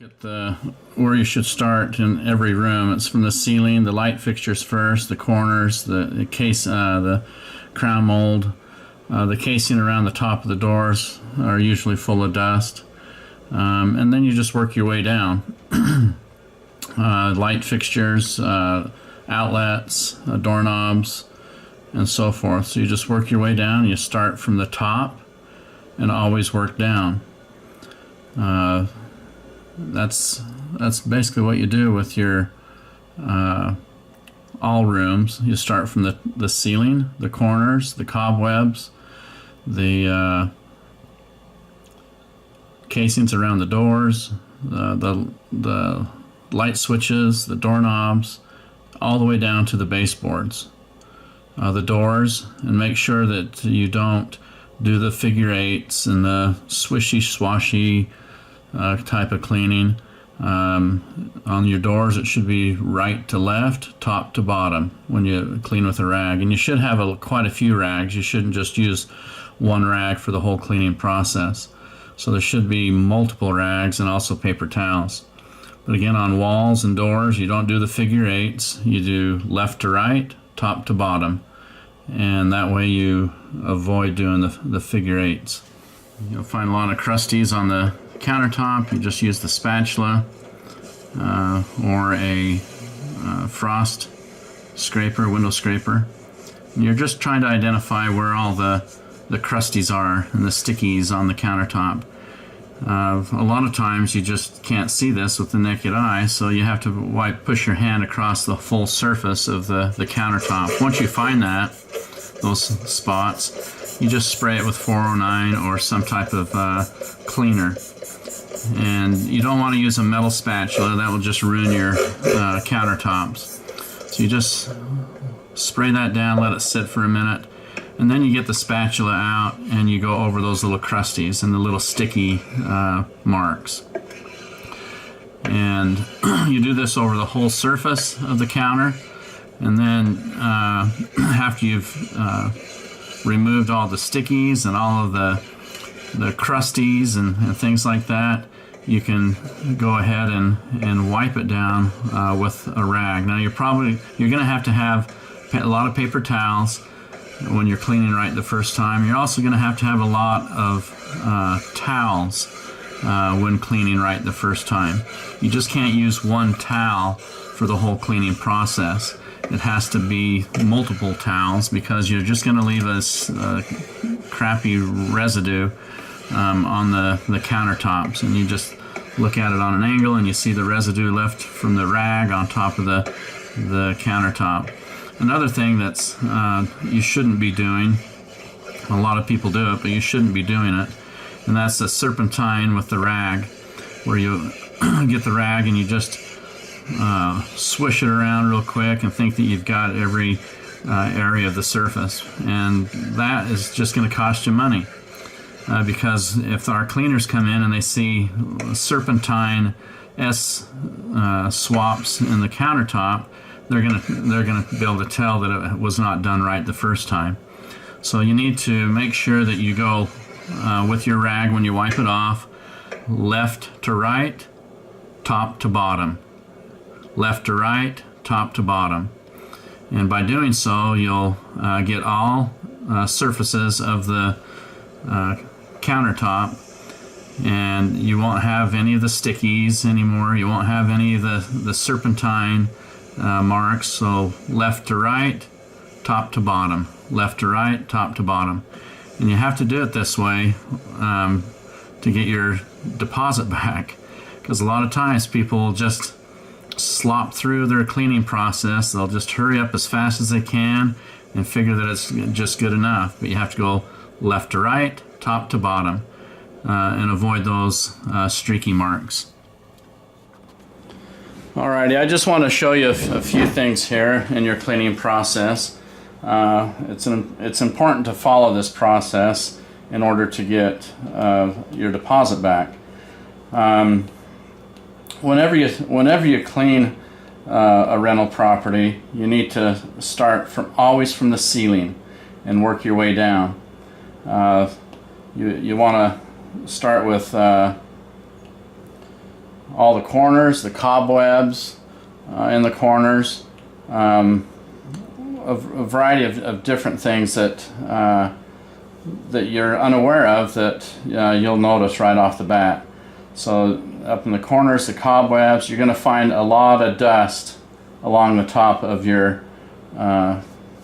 At where you should start in every room. It's from the ceiling, the light fixtures first, the corners, the case, the crown mold, the casing around the top of the doors are usually full of dust, and then you just work your way down. Light fixtures, outlets, doorknobs, and so forth. So you just work your way down. You start from the top and always work down. That's basically what you do with your all rooms. You start from the ceiling, the corners, the cobwebs, the casings around the doors, the light switches, the doorknobs, all the way down to the baseboards, the doors, and make sure that you don't do the figure eights and the swishy swashy type of cleaning. On your doors it should be right to left, top to bottom when you clean with a rag, and you should have quite a few rags. You shouldn't just use one rag for the whole cleaning process. So there should be multiple rags and also paper towels. But again, on walls and doors you don't do the figure eights, you do left to right, top to bottom, and that way you avoid doing the figure eights. You'll find a lot of crusties on the countertop. You just use the spatula or a frost scraper, window scraper. And you're just trying to identify where all the crusties are and the stickies on the countertop. A lot of times you just can't see this with the naked eye, so you have to push your hand across the full surface of the countertop. Once you find those spots, you just spray it with 409 or some type of cleaner. And you don't want to use a metal spatula, that will just ruin your countertops. So you just spray that down, let it sit for a minute, and then you get the spatula out and you go over those little crusties and the little sticky marks. And you do this over the whole surface of the counter, and then after you've removed all the stickies and all of the crusties and things like that, you can go ahead and wipe it down with a rag. Now you're going to have a lot of paper towels when you're cleaning right the first time. You're also going to have a lot of towels when cleaning right the first time. You just can't use one towel for the whole cleaning process. It has to be multiple towels, because you're just going to leave a crappy residue on the countertops, and you just look at it on an angle and you see the residue left from the rag on top of the countertop. Another thing that's you shouldn't be doing, a lot of people do it, but you shouldn't be doing it, and that's the serpentine with the rag, where you get the rag and you just swish it around real quick and think that you've got every area of the surface, and that is just going to cost you money. Because if our cleaners come in and they see serpentine swaps in the countertop, they're gonna be able to tell that it was not done right the first time. So you need to make sure that you go with your rag when you wipe it off, left to right, top to bottom, left to right, top to bottom, and by doing so you'll get all surfaces of the countertop, and you won't have any of the stickies anymore. You won't have any of the serpentine marks. So left to right, top to bottom, left to right, top to bottom, and you have to do it this way to get your deposit back, because a lot of times people just slop through their cleaning process. They'll just hurry up as fast as they can and figure that it's just good enough, but you have to go left to right, top to bottom, and avoid those streaky marks. Alrighty, I just want to show you a few things here in your cleaning process. It's important to follow this process in order to get your deposit back. Whenever you clean a rental property, you need to start always from the ceiling and work your way down. You want to start with all the corners, the cobwebs in the corners, a variety of different things that that you're unaware of that you'll notice right off the bat. So up in the corners, the cobwebs, you're going to find a lot of dust along the top of your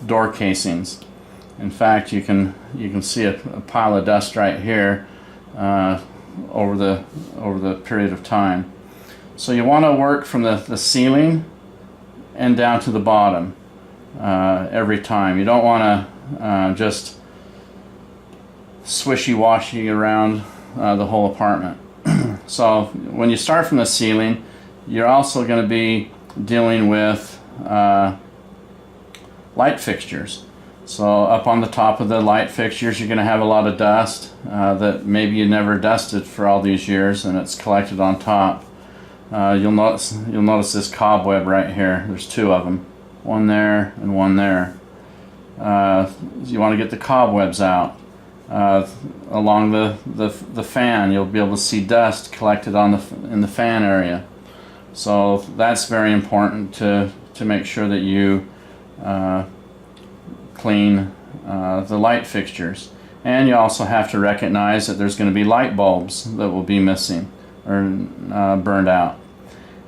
door casings. In fact, you can see a pile of dust right here over the period of time. So you want to work from the ceiling and down to the bottom every time. You don't want to just swishy-washy around the whole apartment. So when you start from the ceiling, you're also going to be dealing with light fixtures. So up on the top of the light fixtures, you're going to have a lot of dust that maybe you never dusted for all these years, and it's collected on top. You'll notice this cobweb right here. There's two of them, one there and one there. You want to get the cobwebs out. Along the fan, you'll be able to see dust collected in the fan area. So that's very important to make sure that you clean the light fixtures. And you also have to recognize that there's going to be light bulbs that will be missing or burned out.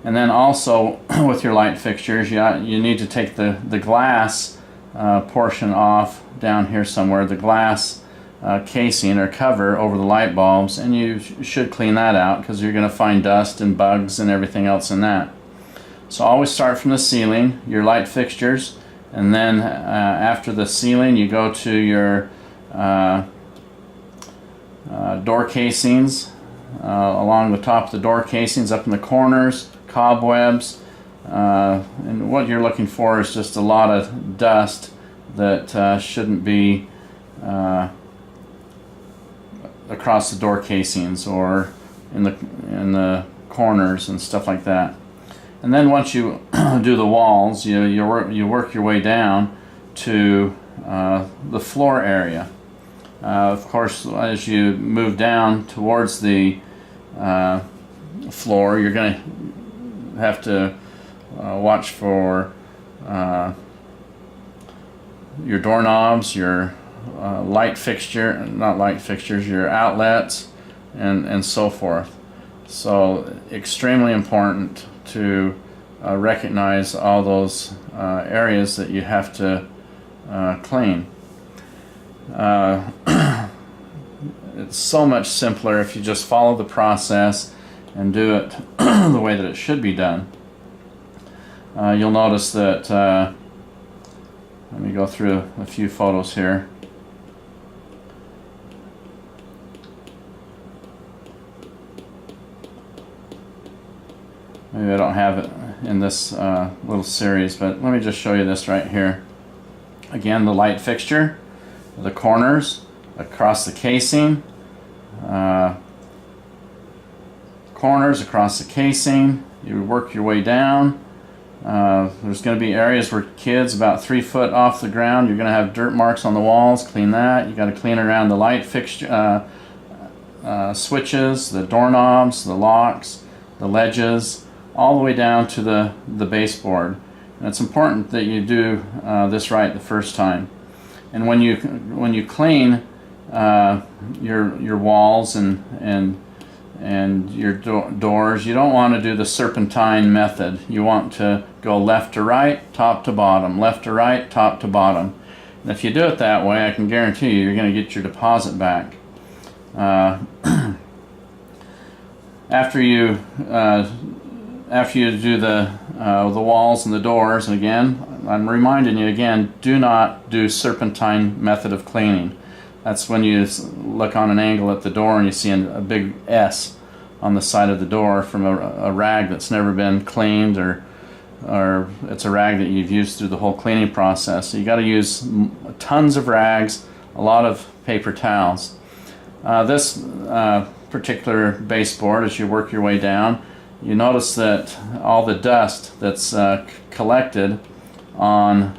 And then also with your light fixtures, you need to take the glass portion off down here somewhere, the glass casing or cover over the light bulbs, and you should clean that out because you're going to find dust and bugs and everything else in that. So always start from the ceiling, your light fixtures, and then after the ceiling you go to your door casings, along the top of the door casings, up in the corners, cobwebs, and what you're looking for is just a lot of dust that shouldn't be across the door casings or in the corners and stuff like that. And then once you do the walls, you work your way down to the floor area. Of course, as you move down towards the floor, you're going to have to watch for your doorknobs, your not light fixtures, your outlets, and so forth. So extremely important to recognize all those areas that you have to clean. It's so much simpler if you just follow the process and do it the way that it should be done. You'll notice that, let me go through a few photos here. Maybe I don't have it in this little series, but let me just show you this right here. Again, the light fixture, the corners, across the casing, corners across the casing. You work your way down. There's going to be areas where kids about 3 foot off the ground, you're going to have dirt marks on the walls. Clean that. You got to clean around the light fixture, switches, the doorknobs, the locks, the ledges, all the way down to the baseboard. And it's important that you do this right the first time. And when you clean your walls and your doors, you don't want to do the serpentine method. You want to go left to right, top to bottom, left to right, top to bottom. And if you do it that way, I can guarantee you're going to get your deposit back. After you do the walls and the doors, and again, I'm reminding you again, do not do serpentine method of cleaning. That's when you look on an angle at the door and you see a big S on the side of the door from a rag that's never been cleaned, or it's a rag that you've used through the whole cleaning process. So you got to use tons of rags, a lot of paper towels. This particular baseboard, as you work your way down, you notice that all the dust that's collected on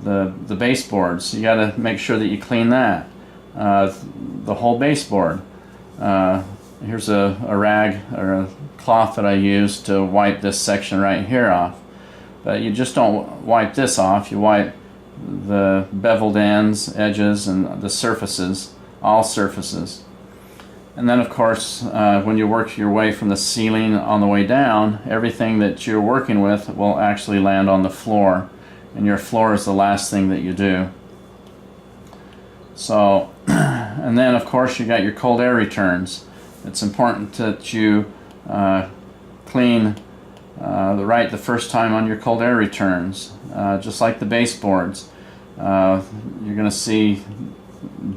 the baseboards, you got to make sure that you clean that. The whole baseboard. Here's a rag or a cloth that I use to wipe this section right here off. But you just don't wipe this off, you wipe the beveled ends, edges, and the surfaces, all surfaces. And then of course, when you work your way from the ceiling on the way down, everything that you're working with will actually land on the floor. And your floor is the last thing that you do. So, and then of course you got your cold air returns. It's important that you clean the first time on your cold air returns, just like the baseboards. You're going to see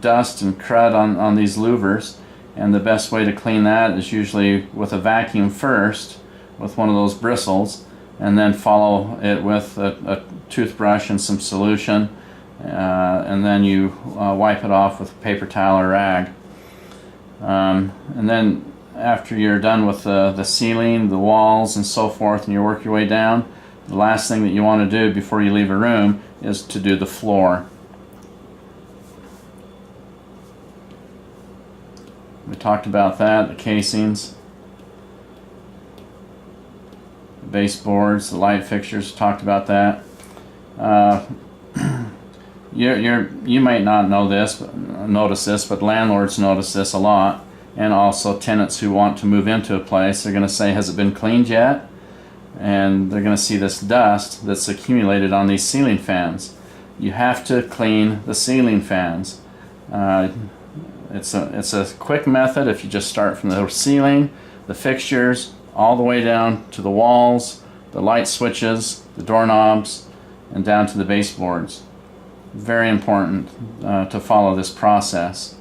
dust and crud on these louvers, and the best way to clean that is usually with a vacuum first, with one of those bristles, and then follow it with a toothbrush and some solution, and then you wipe it off with a paper towel or rag. And then after you're done with the ceiling, the walls, and so forth, and you work your way down, the last thing that you want to do before you leave a room is to do the floor. We talked about that, the casings, the baseboards, the light fixtures, talked about that. You might not know this, notice this, but landlords notice this a lot, and also tenants who want to move into a place. They're going to say, has it been cleaned yet? And they're going to see this dust that's accumulated on these ceiling fans. You have to clean the ceiling fans. It's a quick method if you just start from the ceiling, the fixtures, all the way down to the walls, the light switches, the doorknobs, and down to the baseboards. Very important to follow this process.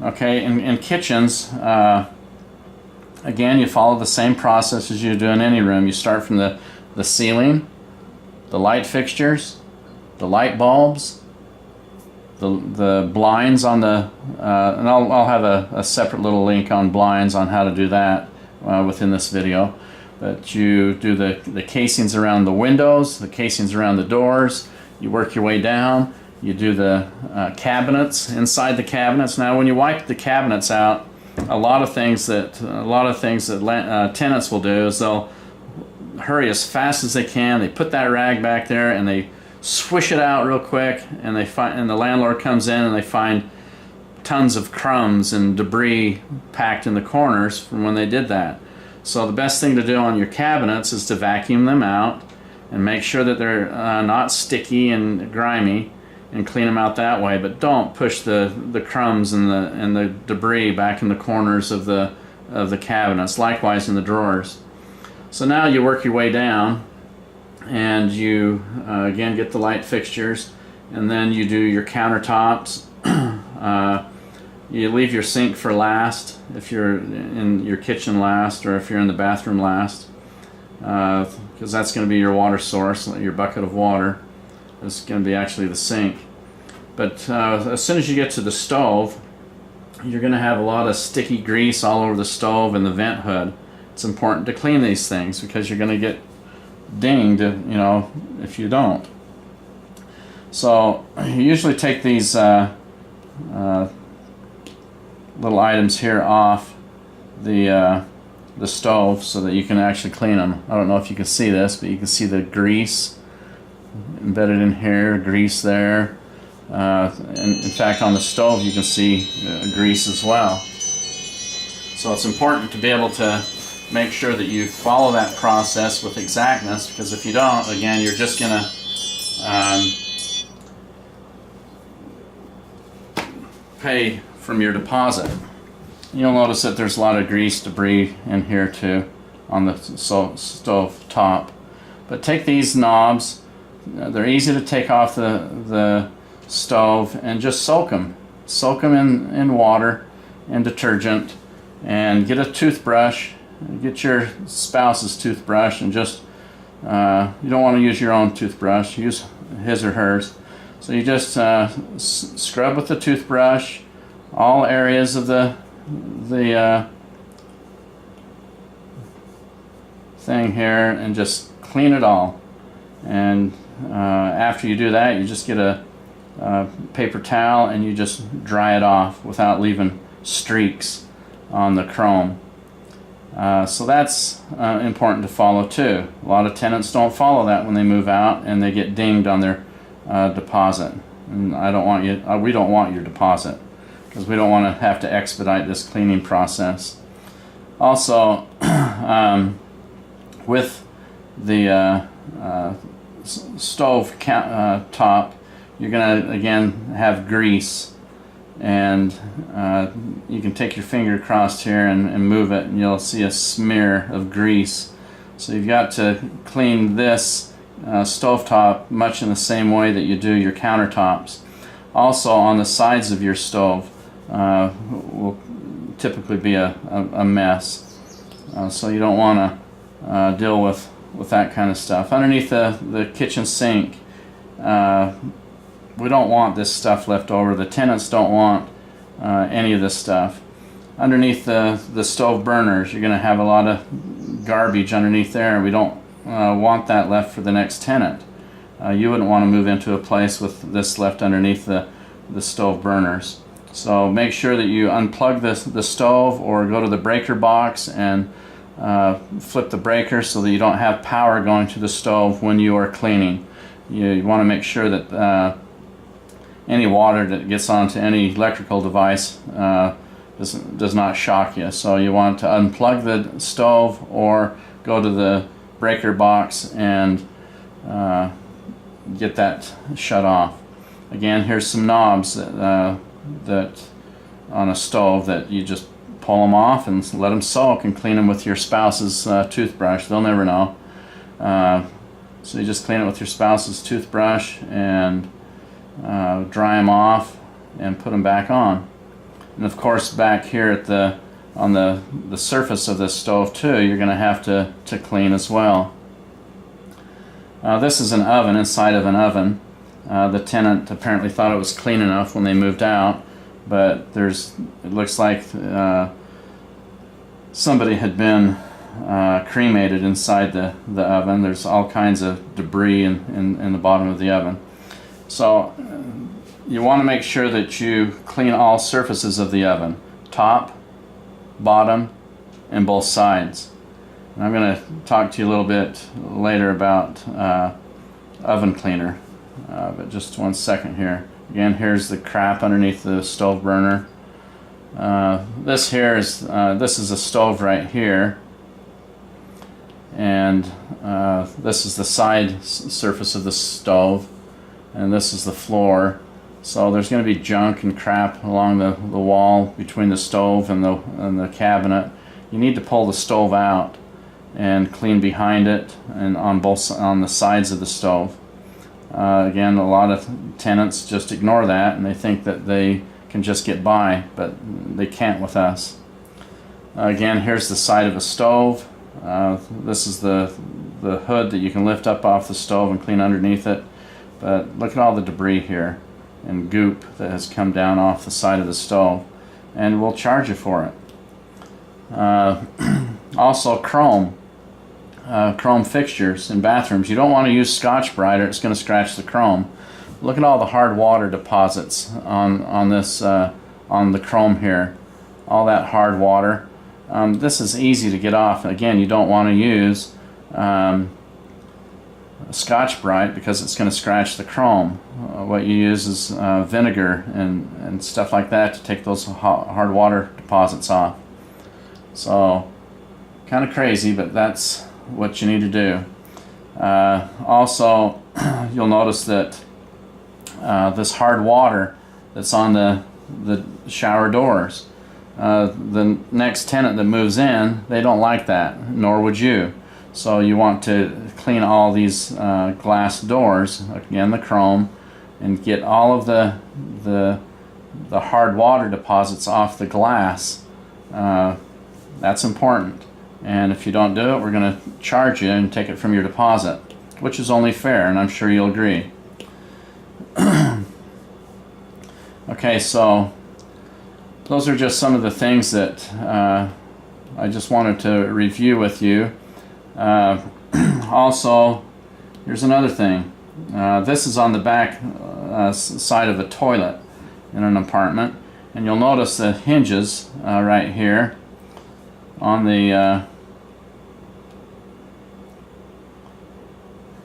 Okay, in kitchens, again, you follow the same process as you do in any room. You start from the ceiling, the light fixtures, the light bulbs, the blinds on the, and I'll have a separate little link on blinds on how to do that within this video. But you do the casings around the windows, the casings around the doors, you work your way down, you do the cabinets, inside the cabinets. Now when you wipe the cabinets out, a lot of things that tenants will do is they'll hurry as fast as they can, they put that rag back there and they swish it out real quick, and the landlord comes in and they find tons of crumbs and debris packed in the corners from when they did that. So the best thing to do on your cabinets is to vacuum them out and make sure that they're not sticky and grimy, and clean them out that way. But don't push the crumbs and the debris back in the corners of the cabinets. Likewise in the drawers. So now you work your way down, and you again get the light fixtures, and then you do your countertops. You leave your sink for last if you're in your kitchen last, or if you're in the bathroom last, because that's going to be your water source, your bucket of water. It's going to be actually the sink. But as soon as you get to the stove, you're going to have a lot of sticky grease all over the stove and the vent hood. It's important to clean these things because you're going to get dinged, if you don't. So you usually take these little items here off the stove so that you can actually clean them. I don't know if you can see this, but you can see the grease embedded in here, grease there. And in fact, on the stove you can see grease as well. So it's important to be able to make sure that you follow that process with exactness, because if you don't, again, you're just going to pay from your deposit. You'll notice that there's a lot of grease debris in here too on the stove top. But take these knobs, they're easy to take off the stove, and just soak them in water and detergent, and get a toothbrush, get your spouse's toothbrush, and just you don't want to use your own toothbrush, use his or hers. So you just scrub with the toothbrush all areas of the thing here and just clean it all. And after you do that, you just get a paper towel and you just dry it off without leaving streaks on the chrome. So that's important to follow too. A lot of tenants don't follow that when they move out, and they get dinged on their deposit. And we don't want your deposit, because we don't want to have to expedite this cleaning process. Also, with the stove top, you're going to again have grease, and you can take your finger across here and move it, and you'll see a smear of grease. So you've got to clean this stovetop much in the same way that you do your countertops. Also, on the sides of your stove will typically be a mess, so you don't want to deal with that kind of stuff. Underneath the kitchen sink, we don't want this stuff left over. The tenants don't want any of this stuff. Underneath the stove burners, you're going to have a lot of garbage underneath there. We don't want that left for the next tenant. You wouldn't want to move into a place with this left underneath the stove burners. So make sure that you unplug the stove, or go to the breaker box and flip the breaker so that you don't have power going to the stove when you are cleaning. You want to make sure that any water that gets onto any electrical device does not shock you. So you want to unplug the stove or go to the breaker box and get that shut off. Again, here's some knobs that on a stove that you just pull them off and let them soak, and clean them with your spouse's toothbrush. They'll never know. So you just clean it with your spouse's toothbrush and dry them off and put them back on. And of course, back here at on the surface of this stove too, you're going to have to clean as well. This is an oven inside of an oven. The tenant apparently thought it was clean enough when they moved out, but it looks like somebody had been cremated inside the oven. There's all kinds of debris in the bottom of the oven. So you want to make sure that you clean all surfaces of the oven, top, bottom, and both sides. And I'm going to talk to you a little bit later about oven cleaner, but just 1 second here. Again, here's the crap underneath the stove burner. This is a stove right here, and this is the side surface of the stove, and this is the floor. So there's going to be junk and crap along the wall between the stove and the cabinet. You need to pull the stove out and clean behind it and on the sides of the stove. Again, a lot of tenants just ignore that, and they think that they can just get by, but they can't with us. Again, here's the side of a stove. This is the hood that you can lift up off the stove and clean underneath it. But look at all the debris here and goop that has come down off the side of the stove, and we'll charge you for it. Also, chrome fixtures in bathrooms. You don't want to use Scotch-Brite, or it's going to scratch the chrome. Look at all the hard water deposits on the chrome here. All that hard water. This is easy to get off. Again, you don't want to use Scotch-Brite because it's going to scratch the chrome. What you use is vinegar and stuff like that to take those hard water deposits off. So, kind of crazy, but that's what you need to do. Also, you'll notice that this hard water that's on the shower doors, the next tenant that moves in, they don't like that, nor would you. So you want to clean all these glass doors, again the chrome, and get all of the hard water deposits off the glass. That's important. And if you don't do it, we're going to charge you and take it from your deposit, which is only fair, and I'm sure you'll agree. Okay, so those are just some of the things that I just wanted to review with you. Also, here's another thing. This is on the back side of a toilet in an apartment, and you'll notice the hinges right here on the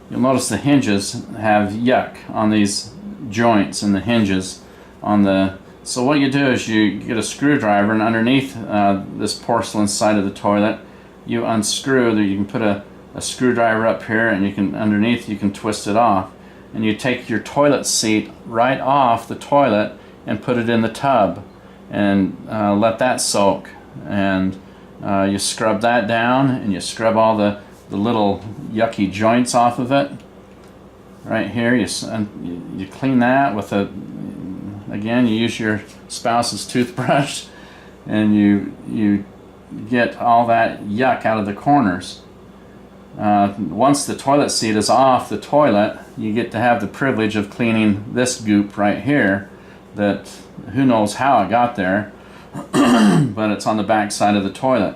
you'll notice the hinges have yuck on these joints and the hinges on the. So what you do is you get a screwdriver, and underneath this porcelain side of the toilet, you unscrew. You can put a screwdriver up here, and you can underneath you can twist it off, and you take your toilet seat right off the toilet and put it in the tub, and let that soak, and you scrub that down, and you scrub all the little yucky joints off of it right here. You clean that with again, you use your spouse's toothbrush, and you get all that yuck out of the corners. Once the toilet seat is off the toilet, you get to have the privilege of cleaning this goop right here that who knows how it got there, but it's on the back side of the toilet.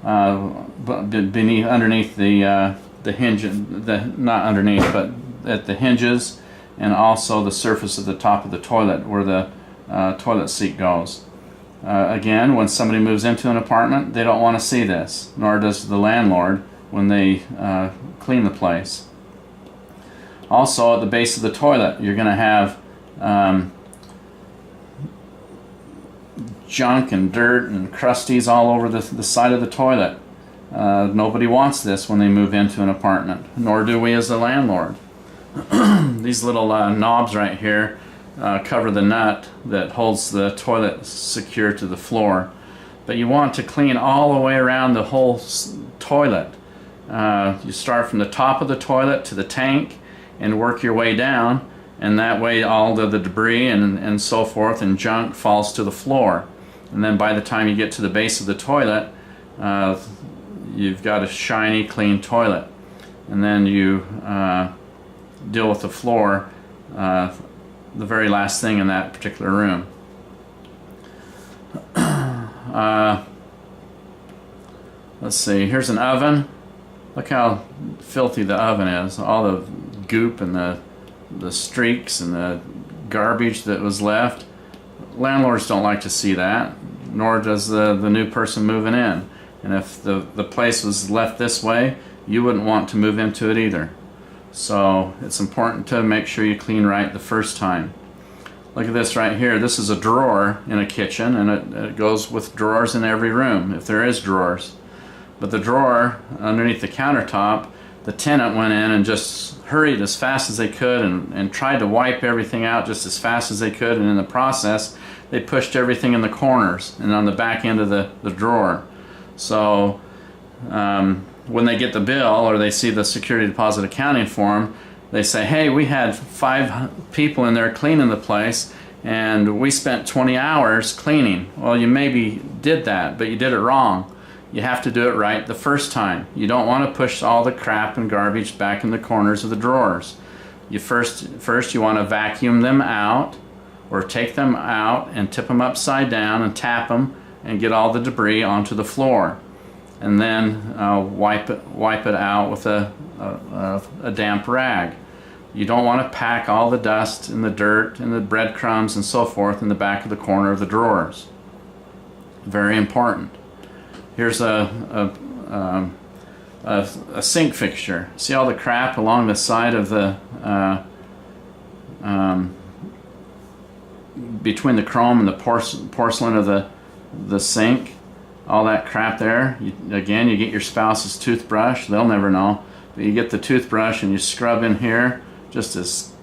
But underneath the hinge, not underneath, but at the hinges, and also the surface of the top of the toilet where the toilet seat goes. Again, when somebody moves into an apartment, they don't want to see this, nor does the landlord when they clean the place. Also, at the base of the toilet, you're going to have junk and dirt and crusties all over the side of the toilet. Nobody wants this when they move into an apartment, nor do we as the landlord. These little knobs right here cover the nut that holds the toilet secure to the floor. But you want to clean all the way around the whole toilet. You start from the top of the toilet to the tank and work your way down, and that way all the debris and so forth and junk falls to the floor. And then by the time you get to the base of the toilet, you've got a shiny, clean toilet. And then you deal with the floor, the very last thing in that particular room. Let's see, here's an oven. Look how filthy the oven is. All the goop and the streaks and the garbage that was left. Landlords don't like to see that, nor does the new person moving in. And if the place was left this way, you wouldn't want to move into it either. So it's important to make sure you clean right the first time. Look at this right here. This is a drawer in a kitchen, and it goes with drawers in every room, if there is drawers. But the drawer underneath the countertop, the tenant went in and just hurried as fast as they could and tried to wipe everything out just as fast as they could, and in the process they pushed everything in the corners and on the back end of the drawer. So when they get the bill or they see the security deposit accounting form, they say, hey, we had 5 people in there cleaning the place and we spent 20 hours cleaning. Well, you maybe did that, but you did it wrong. You have to do it right the first time. You don't want to push all the crap and garbage back in the corners of the drawers. You first you want to vacuum them out, or take them out and tip them upside down and tap them and get all the debris onto the floor. And then wipe it out with a damp rag. You don't want to pack all the dust and the dirt and the breadcrumbs and so forth in the back of the corner of the drawers. Very important. Here's a sink fixture. See all the crap along the side of the between the chrome and the porcelain of the sink? All that crap there. Again, you get your spouse's toothbrush. They'll never know. But you get the toothbrush and you scrub in here just as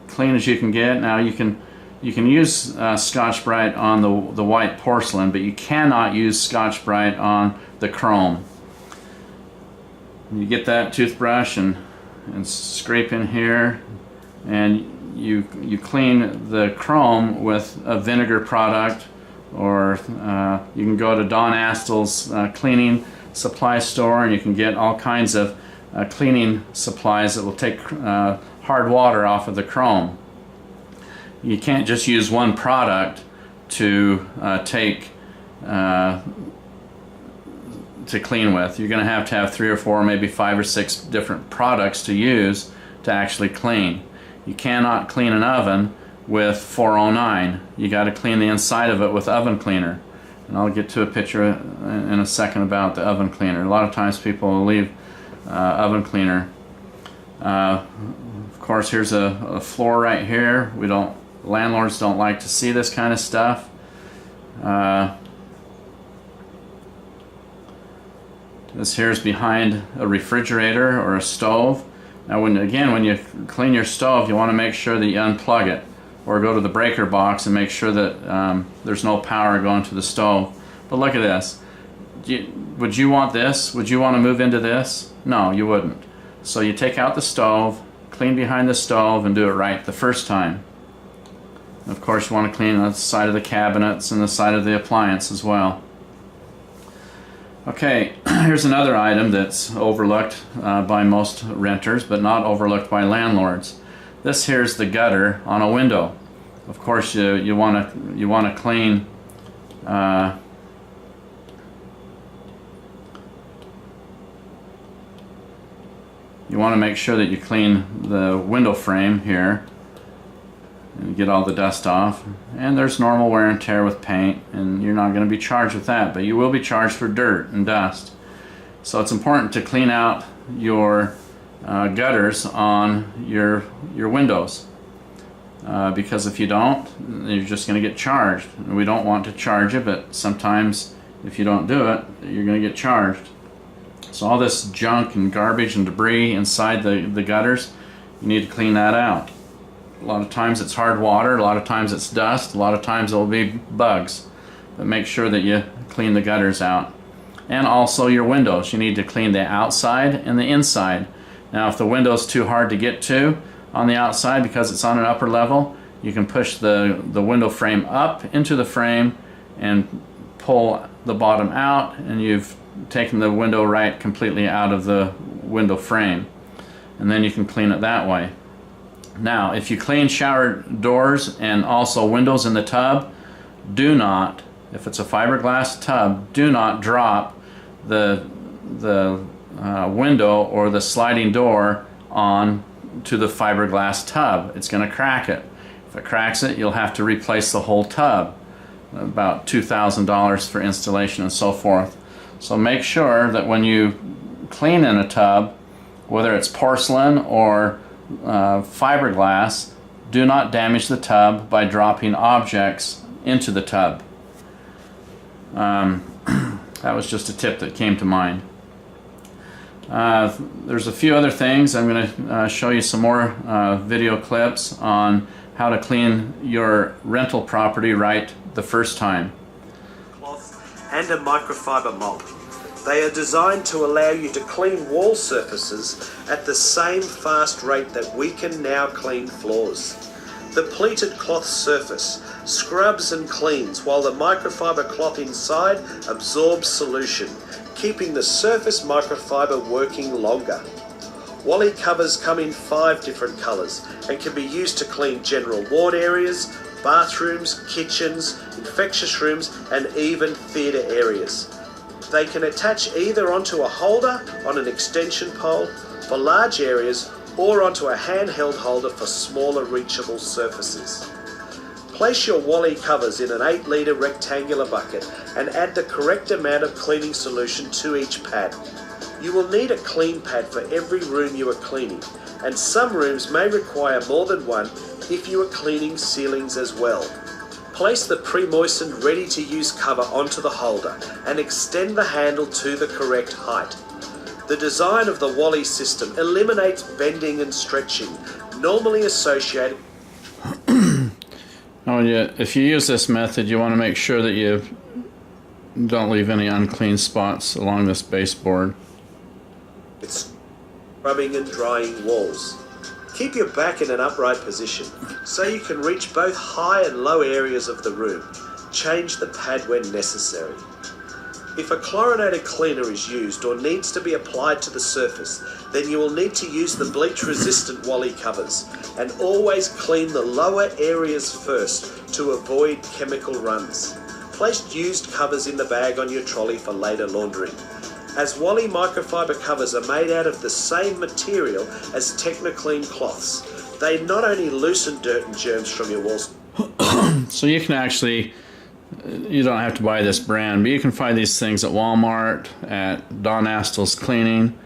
clean as you can get. Now you can use Scotch-Brite on the white porcelain, but you cannot use Scotch-Brite on the chrome. You get that toothbrush and scrape in here, and you clean the chrome with a vinegar product, or you can go to Don Astel's cleaning supply store and you can get all kinds of cleaning supplies that will take hard water off of the chrome. You can't just use one product to to clean with. You're going to have 3 or 4, maybe 5 or 6 different products to use to actually clean. You cannot clean an oven with 409. You got to clean the inside of it with oven cleaner. And I'll get to a picture in a second about the oven cleaner. A lot of times people will leave oven cleaner. Of course, here's a floor right here. Landlords don't like to see this kind of stuff. This here is behind a refrigerator or a stove. Now when you clean your stove, you want to make sure that you unplug it, or go to the breaker box and make sure that there's no power going to the stove. But look at this. Would you want this? Would you want to move into this? No, you wouldn't. So you take out the stove, clean behind the stove, and do it right the first time. Of course, you want to clean the side of the cabinets and the side of the appliance as well. Okay, here's another item that's overlooked by most renters, but not overlooked by landlords. This here's the gutter on a window. Of course, you want to clean you want to make sure that you clean the window frame here and get all the dust off. And there's normal wear and tear with paint, and you're not going to be charged with that, but you will be charged for dirt and dust. So it's important to clean out your gutters on your windows, because if you don't, you're just going to get charged. We don't want to charge you, but sometimes if you don't do it, you're going to get charged. So all this junk and garbage and debris inside the gutters, you need to clean that out. A lot of times it's hard water, a lot of times it's dust, a lot of times it will be bugs. But make sure that you clean the gutters out. And also your windows. You need to clean the outside and the inside. Now if the window's too hard to get to on the outside because it's on an upper level, you can push the window frame up into the frame and pull the bottom out, and you've taken the window right completely out of the window frame. And then you can clean it that way. Now, if you clean shower doors and also windows in the tub, do not, if it's a fiberglass tub, do not drop the window or the sliding door on to the fiberglass tub. It's going to crack it. If it cracks it, you'll have to replace the whole tub. About $2,000 for installation and so forth. So make sure that when you clean in a tub, whether it's porcelain or fiberglass, do not damage the tub by dropping objects into the tub. That was just a tip that came to mind. There's a few other things. I'm going to show you some more video clips on how to clean your rental property right the first time. Cloth and a microfiber mop. They are designed to allow you to clean wall surfaces at the same fast rate that we can now clean floors. The pleated cloth surface scrubs and cleans, while the microfiber cloth inside absorbs solution, keeping the surface microfiber working longer. Wally covers come in 5 different colours and can be used to clean general ward areas, bathrooms, kitchens, infectious rooms, and even theatre areas. They can attach either onto a holder on an extension pole for large areas or onto a handheld holder for smaller reachable surfaces. Place your Wally covers in an 8-litre rectangular bucket and add the correct amount of cleaning solution to each pad. You will need a clean pad for every room you are cleaning, and some rooms may require more than one if you are cleaning ceilings as well. Place the pre-moistened ready-to-use cover onto the holder and extend the handle to the correct height. The design of the Wally system eliminates bending and stretching, normally associated. If you use this method, you want to make sure that you don't leave any unclean spots along this baseboard. It's rubbing and drying walls. Keep your back in an upright position so you can reach both high and low areas of the room. Change the pad when necessary. If a chlorinated cleaner is used or needs to be applied to the surface, then you will need to use the bleach-resistant Wally covers, and always clean the lower areas first to avoid chemical runs. Place used covers in the bag on your trolley for later laundering. as Wally microfiber covers are made out of the same material as Techniclean cloths. They not only loosen dirt and germs from your walls. So you can actually, you don't have to buy this brand, but you can find these things at Walmart, at Don Astel's Cleaning,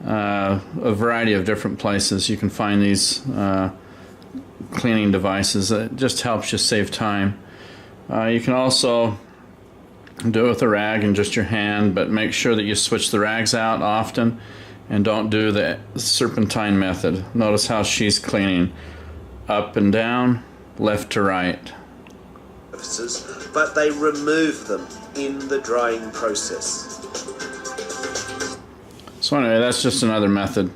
a variety of different places. You can find these cleaning devices. It just helps you save time. You can also do it with a rag and just your hand, but make sure that you switch the rags out often and don't do the serpentine method. Notice how she's cleaning up and down, left to right. But they remove them in the drying process. So anyway, that's just another method.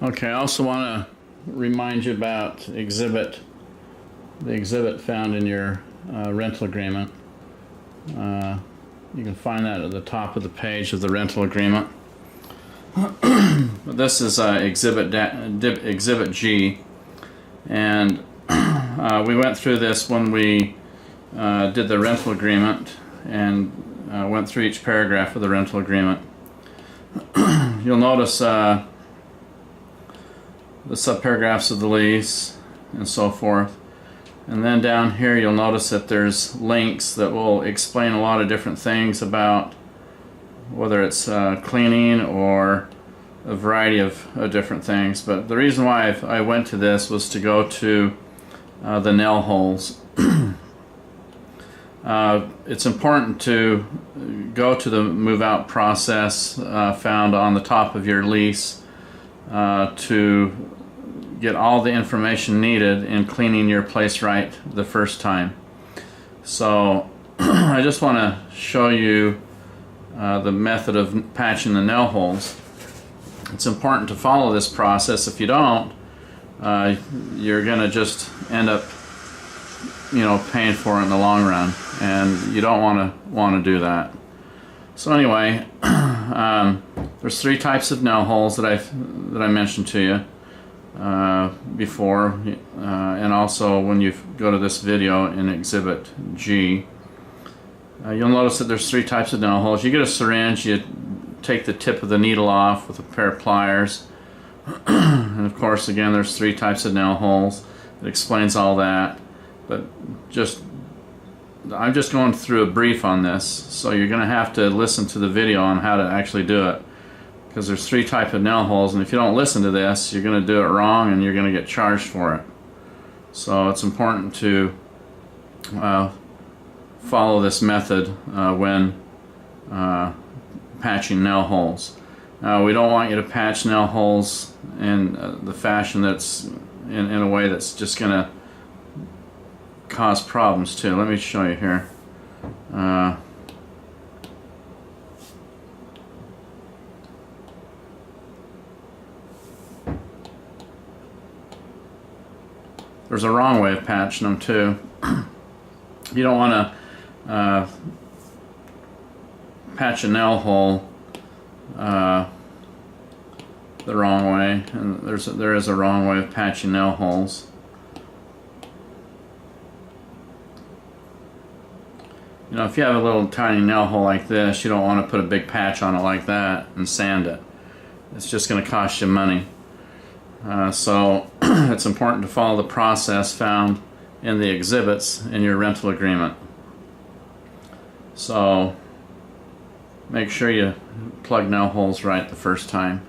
Okay, I also want to remind you about the exhibit found in your rental agreement. You can find that at the top of the page of the rental agreement. This is Exhibit G, and we went through this when we did the rental agreement and went through each paragraph of the rental agreement. You'll notice the subparagraphs of the lease and so forth. And then down here you'll notice that there's links that will explain a lot of different things about whether it's cleaning or a variety of different things. But the reason why I went to this was to go to the nail holes. It's important to go to the move-out process found on the top of your lease to get all the information needed in cleaning your place right the first time. So I just want to show you the method of patching the nail holes. It's important to follow this process. If you don't, you're going to just end up, paying for it in the long run, and you don't want to do that. So anyway, there's three types of nail holes that I mentioned to you before, and also when you go to this video in Exhibit G. You'll notice that there's three types of nail holes. You get a syringe, you take the tip of the needle off with a pair of pliers, and of course again there's three types of nail holes. It explains all that, but I'm just going through a brief on this, so you're going to have to listen to the video on how to actually do it, because there's three types of nail holes, and if you don't listen to this, you're going to do it wrong and you're going to get charged for it. So it's important to follow this method when patching nail holes. We don't want you to patch nail holes in the fashion that's in a way that's just going to cause problems too. Let me show you here. There's a wrong way of patching them too. You don't want to patch a nail hole the wrong way, and there is a wrong way of patching nail holes. If you have a little tiny nail hole like this, you don't want to put a big patch on it like that and sand it. It's just going to cost you money. So it's important to follow the process found in the exhibits in your rental agreement. So make sure you plug nail holes right the first time.